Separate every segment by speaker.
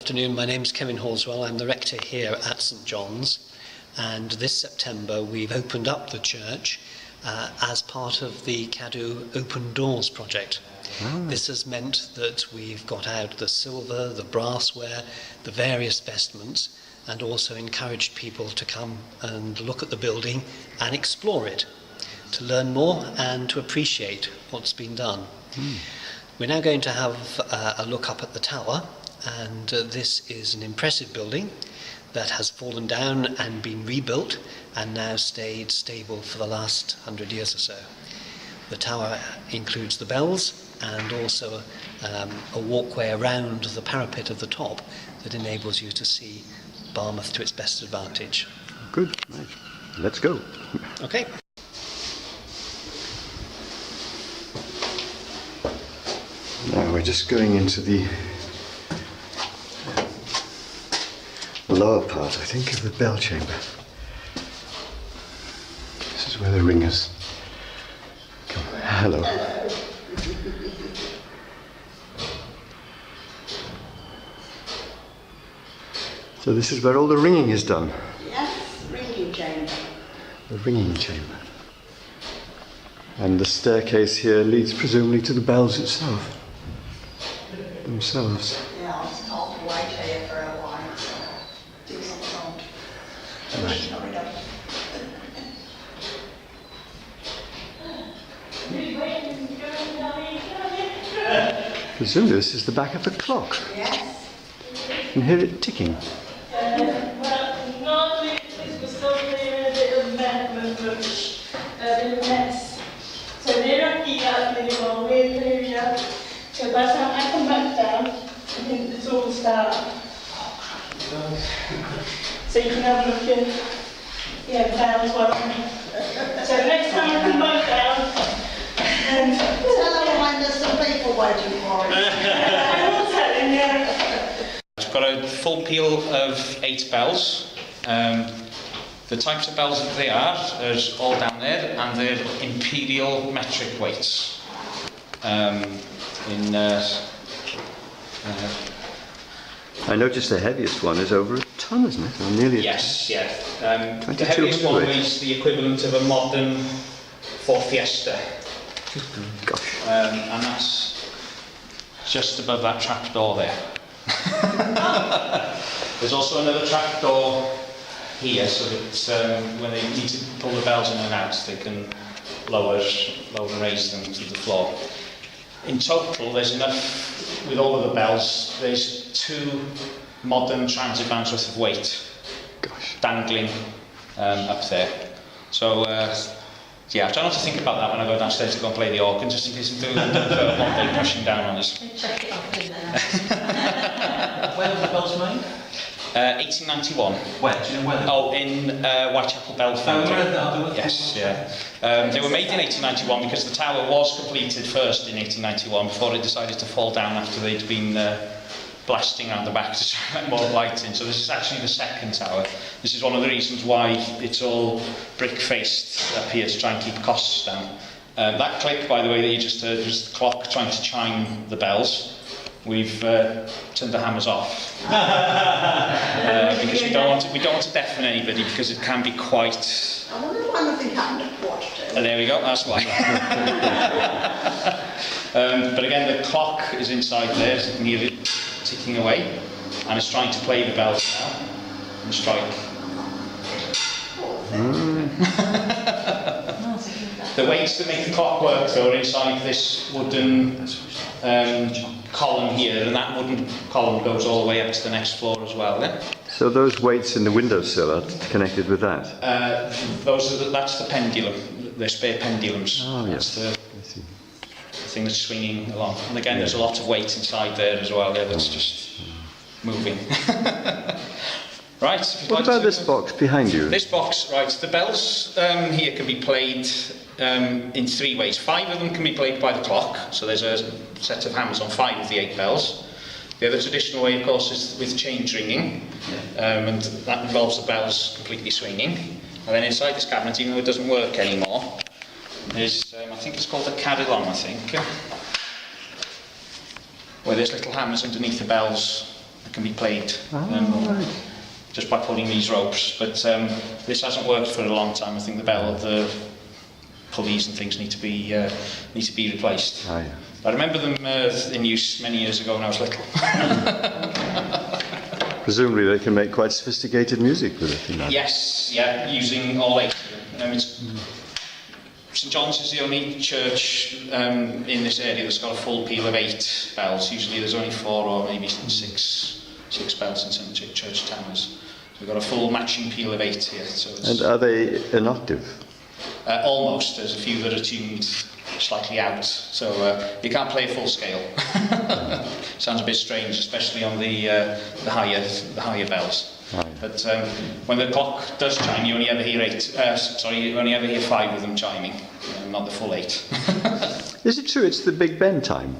Speaker 1: Good afternoon, my name's Kevin Horsewell. I'm the rector here at St John's, and this September we've opened up the church as part of the Cadw Open Doors project. This has meant that we've got out the silver, the brassware, the various vestments, and also encouraged people to come and look at the building and explore it, to learn more and to appreciate what's been done. We're now going to have a look up at the tower, and this is an impressive building that has fallen down and been rebuilt and now stayed stable for the last 100 years or so. The tower includes the bells and also a walkway around the parapet of the top that enables you to see Barmouth to its best advantage.
Speaker 2: Good, right. Let's go.
Speaker 1: Okay.
Speaker 2: Now we're just going into the lower part, I think, of the bell chamber. This is where the ringers come. Hello. So this is where all the ringing is done.
Speaker 3: Yes, ringing chamber.
Speaker 2: The ringing chamber. And the staircase here leads presumably to the bells themselves.
Speaker 3: Yeah, I'll stop to wait here for a while, so do some sound.
Speaker 2: Right. Presumably this is the back of the clock.
Speaker 3: Yes.
Speaker 2: You can hear it ticking.
Speaker 4: Well, normally this was still clear a bit of mess. So they don't eat that anymore, we're clearing up. So by the time I come back down, I think it's all start. So you can have a look at down as well. So next time I come back down, and
Speaker 3: Tell them when there's some people waiting for it.
Speaker 4: I will tell him, yeah.
Speaker 5: It's got a full peal of 8 bells. The types of bells that they are all down there, and they're imperial metric weights.
Speaker 2: I noticed the heaviest one is over a ton, isn't it? Or nearly a
Speaker 5: Yes,
Speaker 2: ton.
Speaker 5: yeah. The heaviest one weighs the equivalent of a modern Ford Fiesta.
Speaker 2: Gosh.
Speaker 5: And that's just above that trapdoor there. There's also another trapdoor here, so that when they need to pull the bells in and out, they can lower and raise them to the floor. In total, there's enough, with all of the bells, there's 2 modern transit vans worth of weight dangling up there. So, yeah, I try not to think about that when I go downstairs to go and play the organ, just in case I'm doing one day pushing down on us.
Speaker 3: Check it off in there.
Speaker 6: When were the bells made?
Speaker 5: 1891.
Speaker 6: Where? Do you know where?
Speaker 5: Oh, in Whitechapel Bell Foundry. Yes, yeah. They were made in 1891 because the tower was completed first in 1891 before it decided to fall down after they'd been blasting around the back to try and get more light in. So this is actually the second tower. This is one of the reasons why it's all brick-faced up here to try and keep costs down. That click, by the way, that you just heard was the clock trying to chime the bells. We've turned the hammers off because we don't want to deafen anybody, because it can be quite.
Speaker 3: I wonder if anything happened at quarter to.
Speaker 5: There we go. That's why. But again, the clock is inside there, so you can hear it ticking away, and it's trying to play the bells now and strike. The weights that make the clock work, though, are inside this wooden column here, and that wooden column goes all the way up to the next floor as well. Then.
Speaker 2: So those weights in the windowsill are connected with that?
Speaker 5: That's the pendulum, the spare pendulums.
Speaker 2: Oh, yes.
Speaker 5: That's the thing that's swinging along. And again, there's a lot of weight inside there as well, yeah, that's just moving. Right.
Speaker 2: What about this box behind you?
Speaker 5: This box, right, the bells here can be played in 3 ways. 5 of them can be played by the clock, so there's a set of hammers on 5 of the 8 bells. The other traditional way, of course, is with change ringing, and that involves the bells completely swinging. And then inside this cabinet, even though it doesn't work anymore, there's, I think it's called a carillon, I think, where there's little hammers underneath the bells that can be played.
Speaker 2: Right.
Speaker 5: Just by pulling these ropes, but this hasn't worked for a long time. I think the pulleys and things need to be replaced.
Speaker 2: Ah, yeah.
Speaker 5: I remember them in use many years ago when I was little.
Speaker 2: Presumably they can make quite sophisticated music with a thing like that.
Speaker 5: Yes, yeah, using all 8. St John's is the only church in this area that's got a full peal of 8 bells. Usually there's only 4 or maybe 6 bells in some church towers. So we've got a full matching peal of 8 here. So it's,
Speaker 2: And are they an octave?
Speaker 5: almost. There's a few that are tuned slightly out, so you can't play a full scale. Sounds a bit strange, especially on the higher bells.
Speaker 2: Oh, yeah.
Speaker 5: But when the clock does chime, you only ever hear 8. You only ever hear 5 of them chiming, not the full 8.
Speaker 2: Is it true it's the Big Ben chime?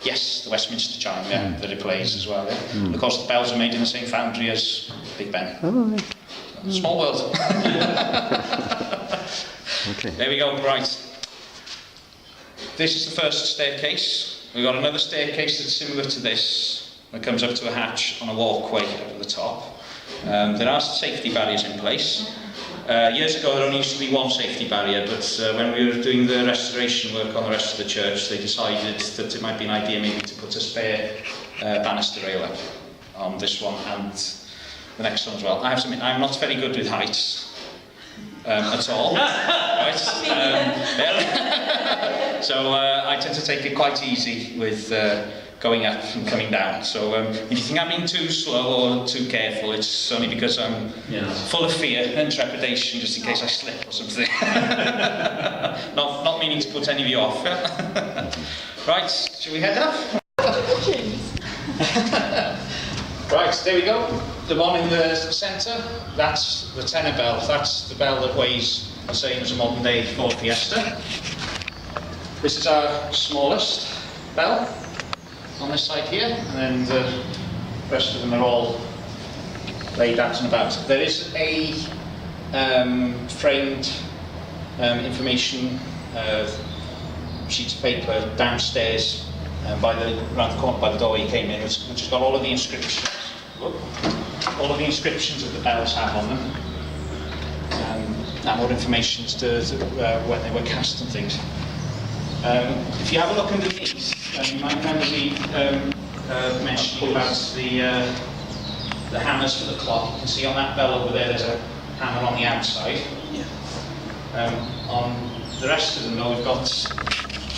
Speaker 5: Yes, the Westminster chime, that it plays as well. Yeah. Of course, the bells are made in the same foundry as Big Ben.
Speaker 2: Oh, right.
Speaker 5: Small world.
Speaker 2: Okay.
Speaker 5: There we go. Right. This is the first staircase. We've got another staircase that's similar to this. That comes up to a hatch on a walkway up at the top. There are safety barriers in place. Years ago there only used to be one safety barrier, but when we were doing the restoration work on the rest of the church, they decided that it might be an idea maybe to put a spare banister railer on this one and the next one as well. I have to admit, I'm not very good with heights at all. Right? So I tend to take it quite easy with going up and coming down. So if you think I'm being too slow or too careful, it's only because I'm full of fear and trepidation, just in case I slip or something. not meaning to put any of you off. Right, shall we head up? Right, there we go. The one in the centre, that's the tenor bell. That's the bell that weighs the same as a modern day Ford Fiesta. This is our smallest bell on this side here, and then the rest of them are all laid out and about. There is a framed information sheet of paper downstairs around the corner by the door you came in, which has got all of the inscriptions. All of the inscriptions that the bells have on them, and more information as to when they were cast and things. If you have a look underneath, you might remember me mentioning about the hammers for the clock. You can see on that bell over there, there's a hammer on the outside. On the rest of them, though, we've got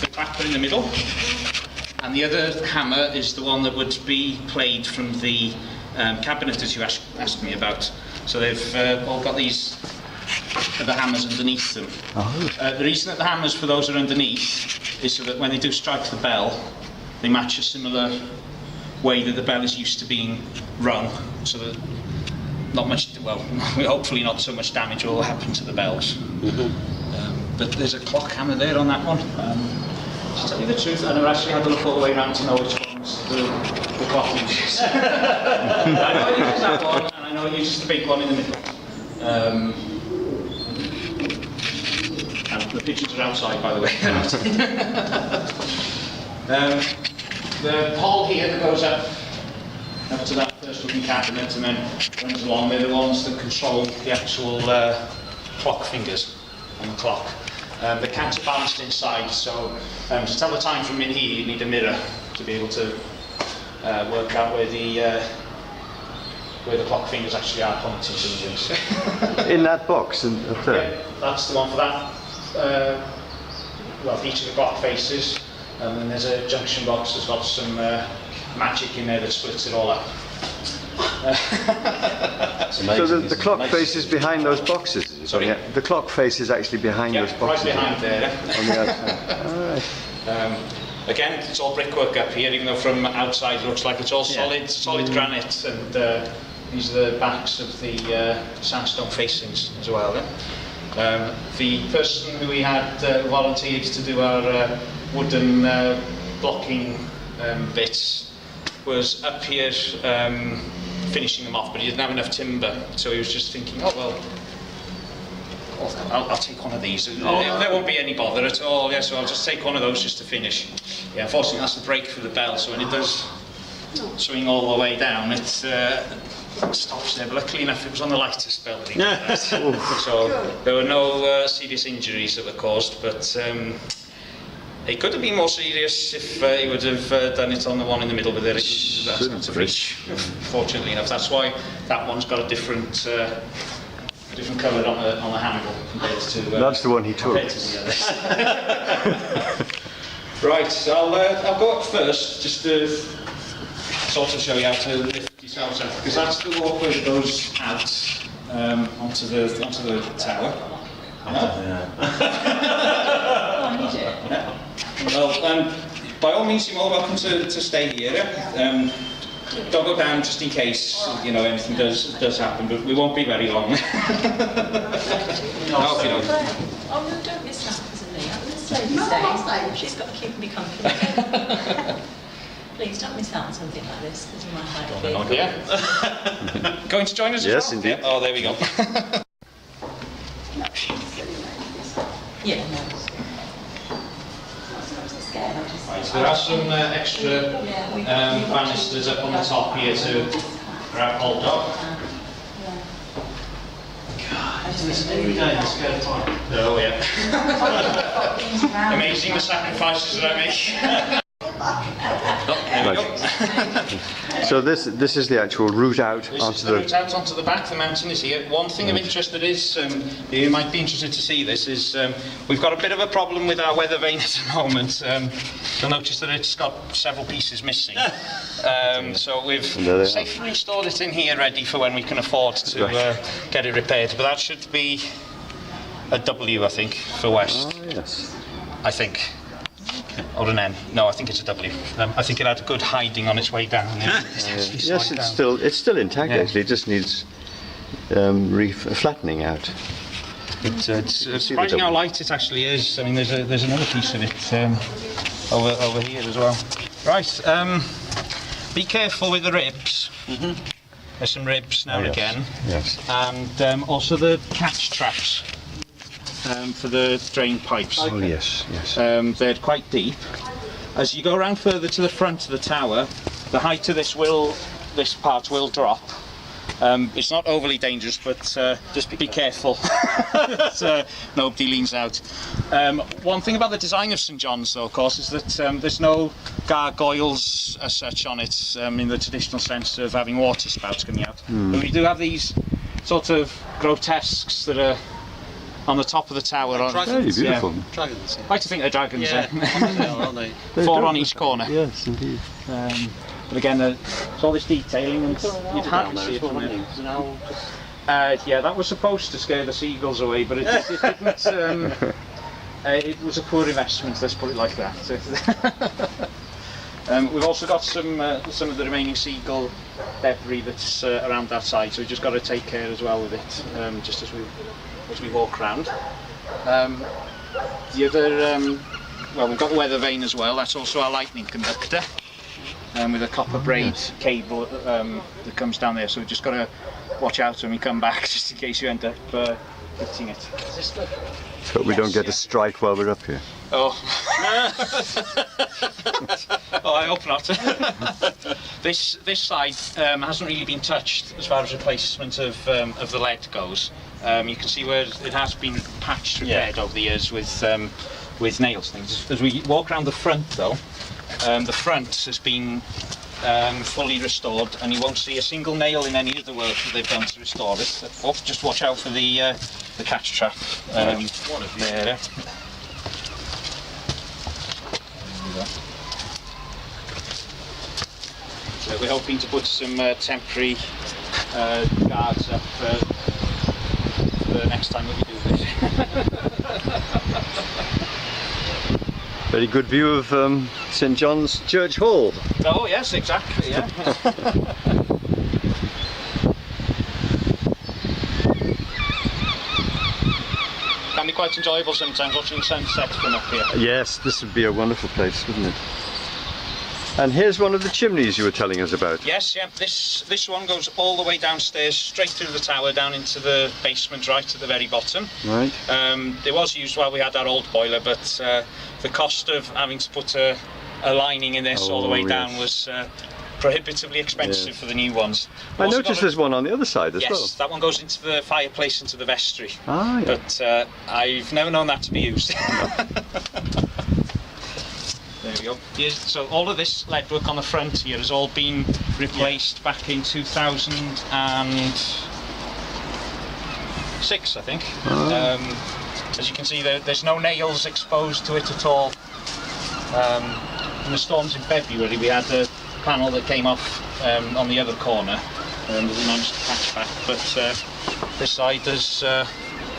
Speaker 5: the clapper in the middle, and the other hammer is the one that would be played from the cabinet, as you asked me about. So they've all got these the hammers underneath them. The reason that the hammers for those are underneath is so that when they do strike the bell, they match a similar way that the bell is used to being rung, so that not much, well, hopefully not so much damage will happen to the bells. But there's a clock hammer there on that one. To tell you the truth, I never actually had to look all the way around to know which one's the clock uses. I know it uses that one, and I know it uses the big one in the middle. And the pigeons are outside, by the way. The hole here that goes up to that first looking cabinet and then runs along, they're the ones that control the actual clock fingers on the clock. They're counterbalanced inside, so to tell the time from in here you need a mirror to be able to work out where the clock fingers actually are pointing to things.
Speaker 2: In that box up there?
Speaker 5: Yeah, that's the one for that. Well, each of the clock faces, and then there's a junction box that's got some magic in there that splits it all up.
Speaker 2: So the clock face is behind those boxes?
Speaker 5: Sorry?
Speaker 2: Yeah, the clock face is actually behind those boxes?
Speaker 5: Right behind there.
Speaker 2: On the outside. All right.
Speaker 5: Again, it's all brickwork up here, even though from outside it looks like it's all solid granite, and these are the backs of the sandstone facings as well. The person who we had volunteered to do our wooden blocking bits was up here finishing them off, but he didn't have enough timber, so he was just thinking, oh well, I'll take one of these. There won't be any bother at all, so I'll just take one of those just to finish. Unfortunately that's the break for the bell, so when it does swing all the way down, it stops there. But luckily enough, it was on the lightest building. So there were no serious injuries that were caused, but it could have been more serious if he would have done it on the one in the middle with it. That's not a breach, fortunately enough. That's why that one's got a different colour on the handle compared to.
Speaker 2: That's the one he took.
Speaker 5: Compared to the others. Right, so I'll go up first just to sort of show you how to lift yourselves up, because that's the walkway that goes out onto the tower. Well, by all means, you're more welcome to stay here. Don't go down just in case anything does happen, but we won't be very long.
Speaker 3: Oh, no, don't miss that, isn't me? This lady stays. She's got to keep me company. Please don't miss out on something like this, because you might like it.
Speaker 5: Yeah. Going to join us as well?
Speaker 2: Yes, indeed.
Speaker 5: Yeah. Oh, there we go.
Speaker 3: Yeah, no.
Speaker 5: Right, so there are some extra banisters up on the top here to grab hold of.
Speaker 6: Every day, it's scared time.
Speaker 5: Oh, yeah. Amazing the sacrifices that I make. There we go.
Speaker 2: So this is the actual route out
Speaker 5: This is
Speaker 2: onto
Speaker 5: the route out onto the back. The mountain is here. One thing of interest that is, you might be interested to see this, is we've got a bit of a problem with our weather vane at the moment. You'll notice that it's got several pieces missing. So we've safely stored it in here, ready for when we can afford to get it repaired. But that should be a W, I think, for west.
Speaker 2: Oh, yes.
Speaker 5: I think. Or an N. No, I think it's a W. I think it had good hiding on its way down.
Speaker 2: Yes, it's still intact. Actually, it just needs flattening out.
Speaker 5: It's surprising how light it actually is. I mean, there's another piece of it over here as well. Right. Be careful with the ribs. There's some ribs now and again.
Speaker 2: Yes.
Speaker 5: And also the catch traps. For the drain pipes.
Speaker 2: Oh yes, yes.
Speaker 5: They're quite deep. As you go around further to the front of the tower, the height of this part will drop. It's not overly dangerous, but just be careful that nobody leans out. One thing about the design of St John's, though, of course, is that there's no gargoyles as such on it in the traditional sense of having water spouts coming out. But we do have these sort of grotesques that are on the top of the tower.
Speaker 2: Very beautiful.
Speaker 5: Yeah. Dragons. I like to think they're dragons.
Speaker 1: Yeah, aren't they?
Speaker 5: 4 on each corner.
Speaker 2: Yes, indeed.
Speaker 5: But again, it's all this detailing, and you'd hardly see it from here. Yeah, that was supposed to scare the seagulls away, but it didn't. It was a poor investment, let's put it like that. We've also got some of the remaining seagull debris that's around that side, so we've just got to take care as well with it, just as we walk round. The other, well, we've got the weather vane as well. That's also our lightning conductor, with a copper braid cable that comes down there. So we've just got to watch out when we come back, just in case you end up hitting it.
Speaker 2: So we don't get a strike while we're up here.
Speaker 5: Oh. Oh, I hope not. This side hasn't really been touched as far as replacement of the lead goes. You can see where it has been patched, repaired over the years with nails things. As we walk around the front, though, the front has been fully restored, and you won't see a single nail in any of the work that they've done to restore it. Oh, just watch out for the catch trap there. So we're hoping to put some temporary guards up for the next time that we do this.
Speaker 2: Very good view of St John's Church Hall.
Speaker 5: Oh yes, exactly, yeah. Can be quite enjoyable sometimes watching sunset from up here.
Speaker 2: Yes, this would be a wonderful place, wouldn't it? And here's one of the chimneys you were telling us about.
Speaker 5: Yes, yeah. This one goes all the way downstairs, straight through the tower, down into the basement, right at the very bottom.
Speaker 2: Right.
Speaker 5: It was used while we had our old boiler, but the cost of having to put a lining in this all the way down was prohibitively expensive for the new ones.
Speaker 2: I noticed there's one on the other side as well.
Speaker 5: Yes, that one goes into the fireplace, into the vestry.
Speaker 2: Ah, yeah.
Speaker 5: But I've never known that to be used. There we go. So all of this leadwork on the front here has all been replaced back in 2006, I think. As you can see, there's no nails exposed to it at all. In the storms in February, we had a panel that came off on the other corner that we managed to patch back, but this side is...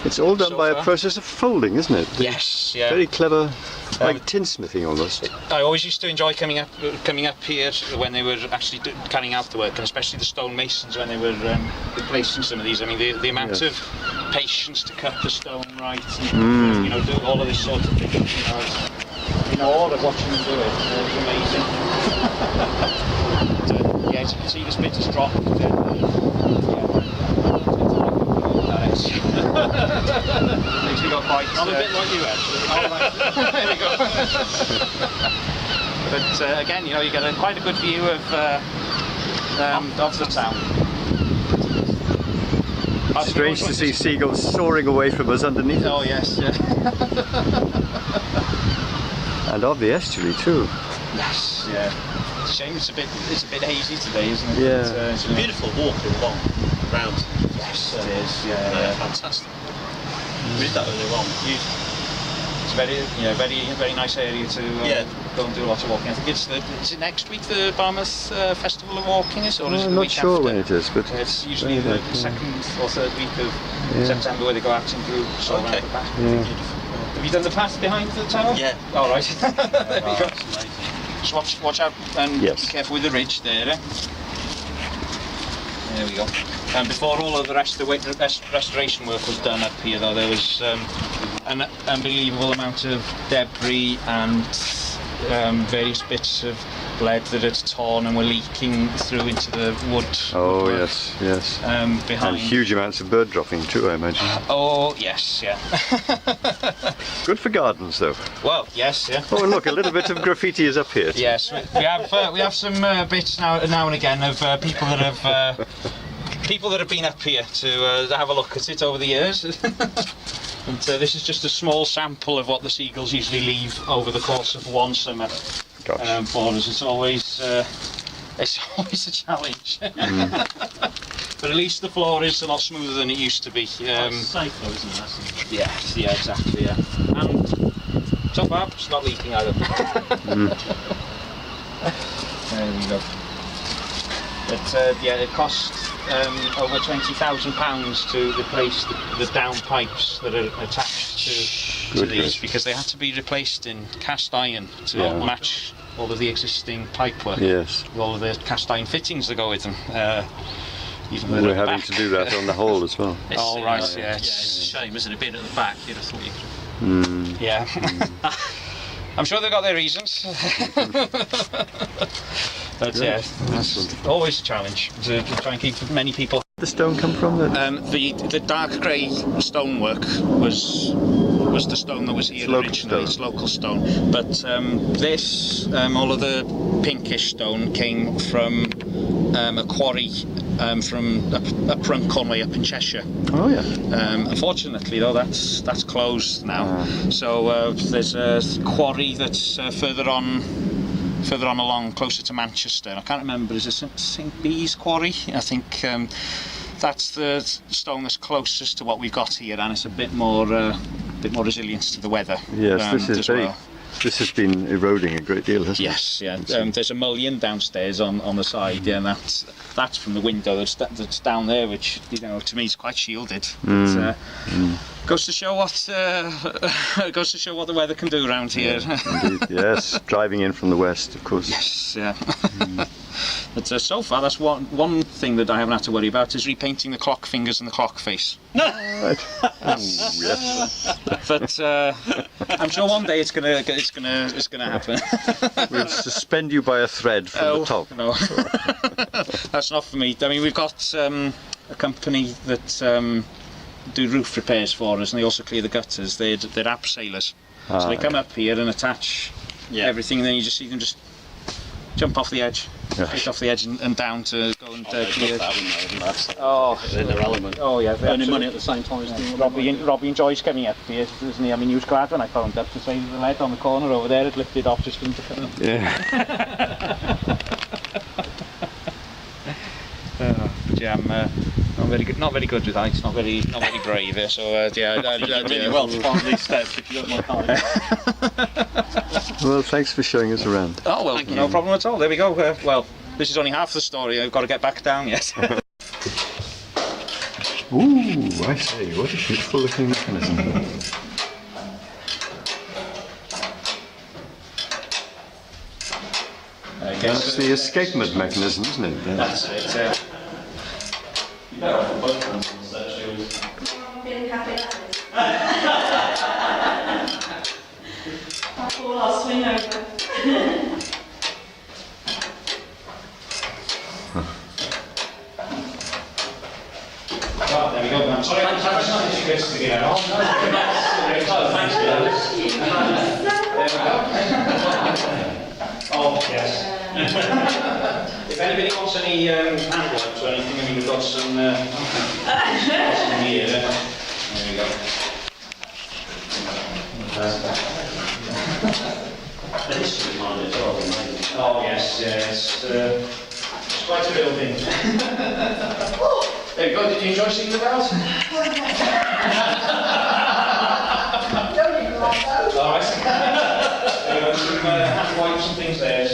Speaker 2: it's all done
Speaker 5: so
Speaker 2: by
Speaker 5: far.
Speaker 2: a process of folding, isn't it?
Speaker 5: Yes, yeah.
Speaker 2: Very clever, like tinsmithing almost.
Speaker 5: I always used to enjoy coming up here when they were actually carrying out the work, and especially the stonemasons when they were replacing some of these. I mean, the amount of patience to cut the stone right, and, you know, do all of this sort of thing. You know, all of watching them do it is amazing. But, yeah, as you can see, this bit has dropped. Actually got quite. I'm a bit like you, actually. There we go. But again, you know, you get quite a good view of the town.
Speaker 2: Strange to see seagulls soaring away from us underneath.
Speaker 5: Oh yes, yeah.
Speaker 2: And of the estuary too.
Speaker 5: Yes, yeah. It's a shame it's a bit hazy today, isn't it?
Speaker 2: Yeah.
Speaker 6: It's a beautiful walk along round.
Speaker 5: Yes, it is. Yeah.
Speaker 6: Fantastic. We did that earlier on.
Speaker 5: It's very nice area to go and do a lot of walking. I think is it next week the Barmouth Festival of Walking is, or is it the
Speaker 2: I'm not
Speaker 5: week
Speaker 2: sure
Speaker 5: after?
Speaker 2: when it is, but
Speaker 5: It's usually the second or third week of September where they go out in groups all around the back. Have you done the path behind the tower?
Speaker 6: Yeah.
Speaker 5: All right. There we go.
Speaker 6: It's amazing.
Speaker 5: Just watch out and
Speaker 2: Yes.
Speaker 5: be careful with the ridge there. There we go. And before all of the rest of the restoration work was done up here, though, there was an unbelievable amount of debris and various bits of lead that had torn and were leaking through into the wood.
Speaker 2: oh
Speaker 5: woodwork,
Speaker 2: yes.
Speaker 5: behind.
Speaker 2: And huge amounts of bird dropping too, I imagine.
Speaker 5: Oh yes, yeah.
Speaker 2: Good for gardens though.
Speaker 5: Well, yes, yeah.
Speaker 2: Oh, and look, a little bit of graffiti is up here.
Speaker 5: Yes, we have some bits now and again of people that have been up here to have a look at it over the years. And this is just a small sample of what the seagulls usually leave over the course of one summer for us. It's always a challenge. But at least the floor is a lot smoother than it used to be.
Speaker 6: It's safe though, isn't it? That's
Speaker 5: Yeah, exactly. Yeah, and so far it's not leaking either. There we go. But it cost over £20,000 to replace the down pipes that are attached to these, because they had to be replaced in cast iron to match all of the existing pipework.
Speaker 2: Yes.
Speaker 5: With all of the cast iron fittings that go with them. Even
Speaker 2: We're having to do that on the whole as well.
Speaker 5: Oh right, yeah.
Speaker 6: it's a shame, isn't it? Being at the back, you'd have thought you could.
Speaker 5: Yeah. I'm sure they've got their reasons. But yeah, it's always a challenge to try and keep many people.
Speaker 2: Where did the stone come from then?
Speaker 5: The dark grey stonework was the stone that was here originally. It's local stone. But this, all of the pinkish stone came from a quarry from up Runcorn up in Cheshire.
Speaker 2: Oh yeah.
Speaker 5: Unfortunately, though, that's closed now. So there's a quarry that's further on along, closer to Manchester. I can't remember. Is it St Bees Quarry? I think that's the stone that's closest to what we've got here, and it's a bit more resilient to the weather.
Speaker 2: Yes, this is
Speaker 5: as
Speaker 2: very.
Speaker 5: well.
Speaker 2: This has been eroding a great deal, hasn't it?
Speaker 5: Yes, yeah. There's a mullion downstairs on the side, yeah, and that's from the window that's down there, which, you know, to me is quite shielded. Goes to show what the weather can do around here.
Speaker 2: Indeed, yes. Driving in from the west, of course.
Speaker 5: Yes, yeah. But so far, that's one thing that I haven't had to worry about, is repainting the clock fingers and the clock face.
Speaker 2: Right. Yes.
Speaker 5: But I'm sure one day it's gonna happen.
Speaker 2: We'll suspend you by a thread from the top.
Speaker 5: No, that's not for me. I mean, we've got a company that do roof repairs for us, and they also clear the gutters. They're abseilers, so they come up here and attach everything, and then you just see them just jump off the edge, straight off the edge and down to go and clear. Oh,
Speaker 6: in their element.
Speaker 5: Oh yeah,
Speaker 6: Earning money at the same time as doing
Speaker 5: Robbie enjoys coming up here, doesn't he? I mean, he was glad when I phoned up to say the lead on the corner over there had lifted off just for him to come up.
Speaker 2: Yeah.
Speaker 5: But yeah, I'm not very good with heights, not very brave. So yeah, I
Speaker 6: really well to find these steps if you don't mind climbing.
Speaker 2: Well, thanks for showing us around.
Speaker 5: Oh well, no problem at all. There we go. Well, this is only half the story. I've got to get back down yet.
Speaker 2: Ooh, I see. What a beautiful looking mechanism. That's the escapement mechanism, isn't it?
Speaker 5: That's it.
Speaker 6: You better have both hands on the set shields.
Speaker 4: Feeling happy that I'll fall, I'll swing over.
Speaker 5: Oh, there we go. I'm sorry, I'm not too good to get out. Thanks for that. Oh, yes. If anybody wants any hand wipes or anything, I mean, we've got some here. There we go.
Speaker 6: The history behind it as well, amazing.
Speaker 5: Oh, yes, it's quite a building. There you go, did you enjoy seeing the bells? Alright. There we go, some hand wipes and things there.